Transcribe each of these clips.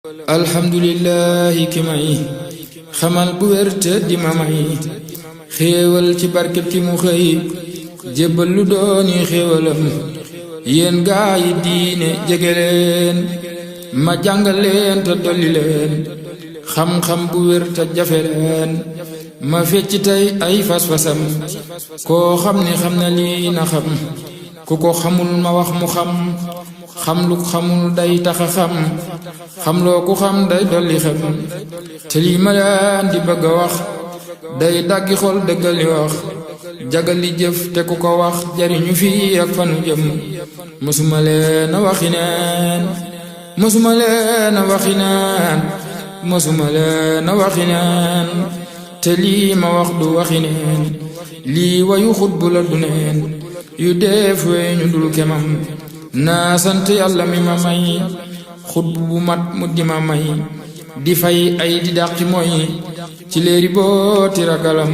alhamdulillahi ki may xamal bu wér te di ma may xéewal ci barkeb ki mu xëy jébbal lu dooni xéewalam yéen gaa yi diine jege leen ma jàngal leen te dolli leen xam-xam bu wér te jafe leen ma fecc tey ay fas-fasam koo xam ni xam na lii na xam ku ko xamul ma wax mu xam xam lu xamul day taxa xam loo ku xam day dolli xam te lii ma leen di bëgg a wax day daggi xol dëggal li wax jagal li jëf te ku ko wax jariñu fii ak fanu jëm mësuma leen a waxi neen mësuma leen a waxi neen mësuma leen a waxi neen te lii ma wax du waxi neen lii wayu xutbu la du neen yu def wey ñu dul kemam naa sant yàlla mi ma may xutbu bu mat mu di ma may di fay ay di dàqi mooy ci léeri booti ragalam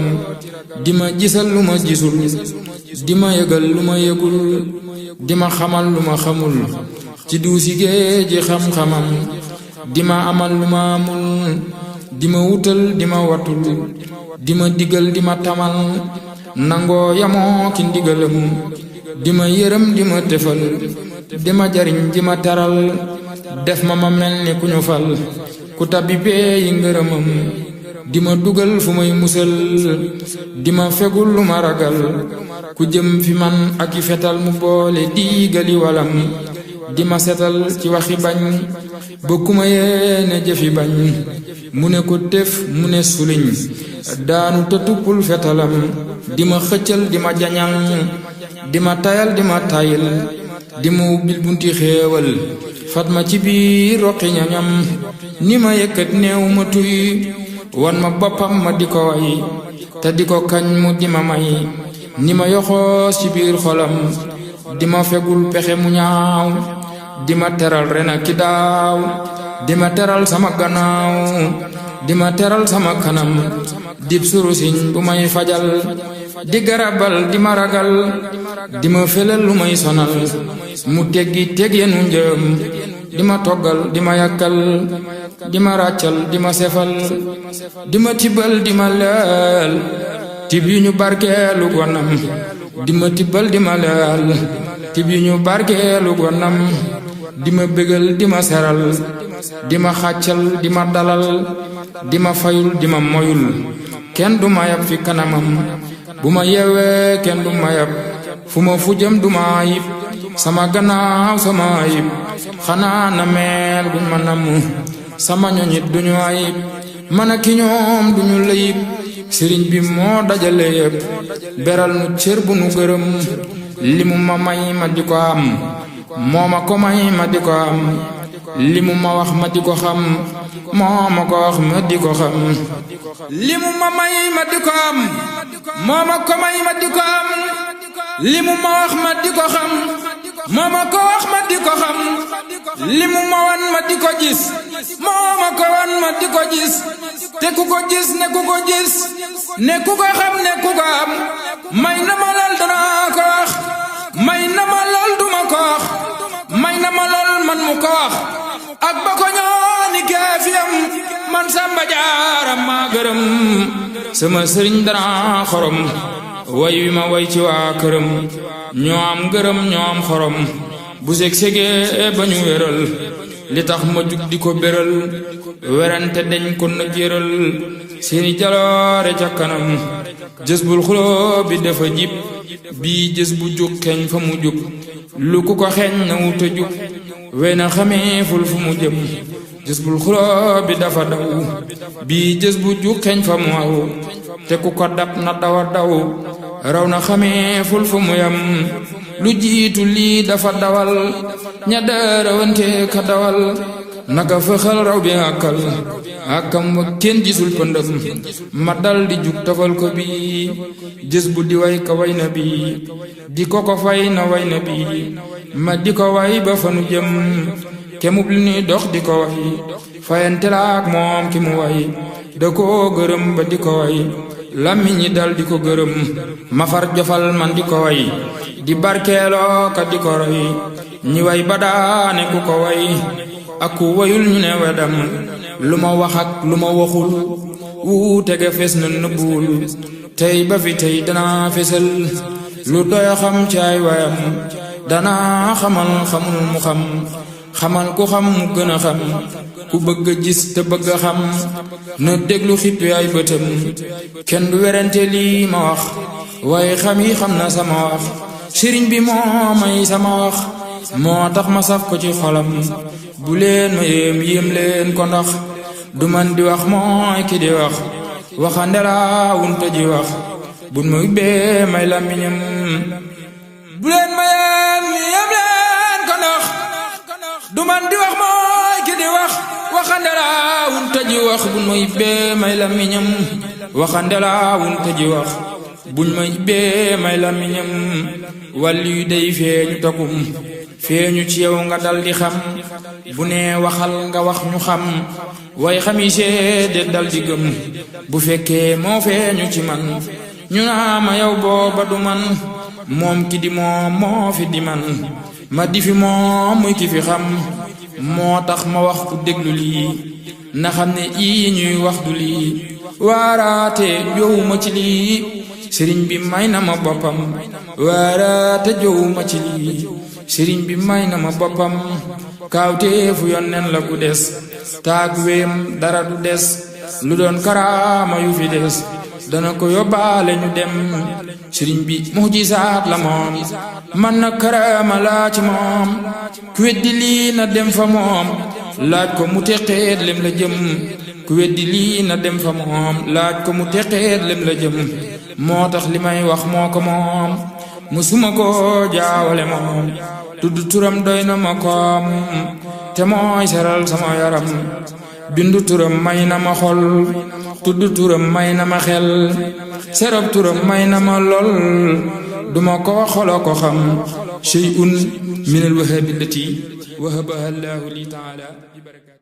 di ma gisal lu ma gisul di ma yëgal lu ma yëgul di ma xamal lu ma xamul ci duusi géeji xam-xamam di ma amal lu ma amul di ma wutal di ma watul di ma digal di ma tamal nangoo yamoo ki ndigalam di ma yërëm di ma tefal di ma jariñ di ma taral def ma mel ni ku ñu fal ku tabbi bee yi ngërëmam di ma dugal fu may musal di ma fegul lu ma ragal ku jëm fi man ak i fetal mu boole diigali walam di ma setal ci waxi bañ ba ku ma yéene jëfi bañ mu ne ko tef mu ne suliñ daanu te tuppul fetalam di ma xëccal di ma jañal di ma tayal di ma tayil di ma ubbil bunti xéewal fatma ci biir roqi ñañam ni ma yëkkat néew ma tuy wan ma boppam ma di ko way te di ko kañ mu di ma may ni ma yoxoos ci biir xolam di ma fegul pexe mu ñaaw di ma teral ren ak ki daaw di ma teral sama gannaaw di ma teral sama kanam dib surusiñ bu may fajal di garabal di ma ragal di ma felal lu may sonal mu teggi teg yenu njëm di ma toggal di ma yàkkal di ma ràccal di ma sefal di ma tibbal di ma leel tib yu ñu barkeelu gonam di ma tibbal di ma leel tib yu ñu barkeelu gonam di ma bégal di ma seral di ma xàccal di ma dalal di ma fayul di ma moyul kenn du ma yab fi kanamam bu ma yeewee kenn du ma yab fu ma fu jëm du ma ayib sama gannaaw sama ayib xanaa na meel buñ ma namm sama ñoñit duñu ayib man ak ki ñoom duñu layib sëriñ bi moo dajale yépp beral nu cër bu nu gërëm li mu ma may ma di ko am moo ma ko may ma di ko am li mu ma wax ma di ko xam moo ma ko wax ma di ko xam li mu ma may ma di ko am moo ma ko may ma di ko am li mu ma wax ma di ko xam moo ma ko wax ma di ko xam li mu ma wan ma di ko gis moo ma ko wan ma di ko gis te ku ko gis ne ku ko gis ne ku ko xam ne ku ko am may na ma lool danaa ko wax may na ma lool duma ko wax may na ma lool man mu ko wax ak ba ko ñooni keefiyam man Samba Jaara maa gërëm sama sëriñ dana xorom way wi ma way ci waa këram ñoo am gërëm ñoo am xorom bu seg-segee ba ñu wéral li tax ma jug di ko béral werante dañ ko na jéral seeni jaloore ca kanam jës bul xuloo bi dafa jib bii jës bu jug xeeñ fa mu jub lu ku ko xeeñ na wuta jub wey na xamee ful fu mu jëm jës bul xuloo bi dafa daw bii jës bu jug xeeñ fa mu aw te ku ko dab na dawa daw raw na xamee ful fu mu yam lu jiitu lii dafa dawal ña daarawante ka dawal naka fëxal raw bi àkkam wa kenn gisul pëndëm ma dal di jug tafal ko bi jës bu di way ka way na bi di ko fay na way na bi ma di ko way ba fanu jëm kemub li ni dox di ko way fayante laak moom ki mu way da koo gërëm ba di ko way lammi ñi dal di ko gërëm ma far jofal man di ko way di barkeeloo ka di ko roy ñi way ba daane ku ko way ak ku wayul ñu ne wedam lu ma wax ak lu ma waxul wuute ga fes na nëbbuwul tey ba fi tey danaa fesal lu doy xam ci ay wayam danaa xamal xamul mu xam xamal ku xam mu gën a xam ku bëgg a gis te bëgg a xam na déglu xippi ay bëtam kenn du werante lii ma wax waaye xam yi xam na sama wax sëriñ bi moo may sama wax moo tax ma saf ko ci xolam bu leen ma yéem leen ko ndax du man di wax mooy ki di wax waxande laa wunte ji wax bun ma ubbee may làmmiñam bu leen ma yéem leen ko ndax du man di wax mooy ki di wax waxande laa wunte ji wax bun ma ubbee may làmmiñam waxande laa wunte ji wax buñ ma ubbee may làmmiñam wàlli yu day feeñu takum feeñu ci yow nga dal di xam bu nee waxal nga wax ñu xam way xami seede dal di gëm bu fekkee moo feeñu ci man ñu naa ma yow booba du man moom ki di moom moo fi di man ma di fi moom muy ki fi xam moo tax ma wax ku déglu lii na xam ne ii ñuy wax du lii waaraate jowuma ci lii sëriñ bi may na ma boppam waaraate jowuma ci lii sëriñ bi may na ma boppam kaawteefu yonneen la ku des taag wéem dara du des lu doon karaama yu fi des dana ko yóbbaale ñu dem sëriñ bi mujisaat la moom man na karaama laa ci moom ku weddi lii na dem fa moom laaj ko mu teqeet lem la jëm ku weddi lii na dem fa moom laaj ko mu teqeet lem la jëm moo tax li may wax moo ko moom musuma ko jaawale moom tudd turam doy na ma koom te mooy seral sama yaram bindu turam may na ma xol tudd turam may na ma xel serab turam may na ma lol duma ko xolo ko xam shay'un min al wahabillati wahabaha Allahu li ta'ala bi barakaati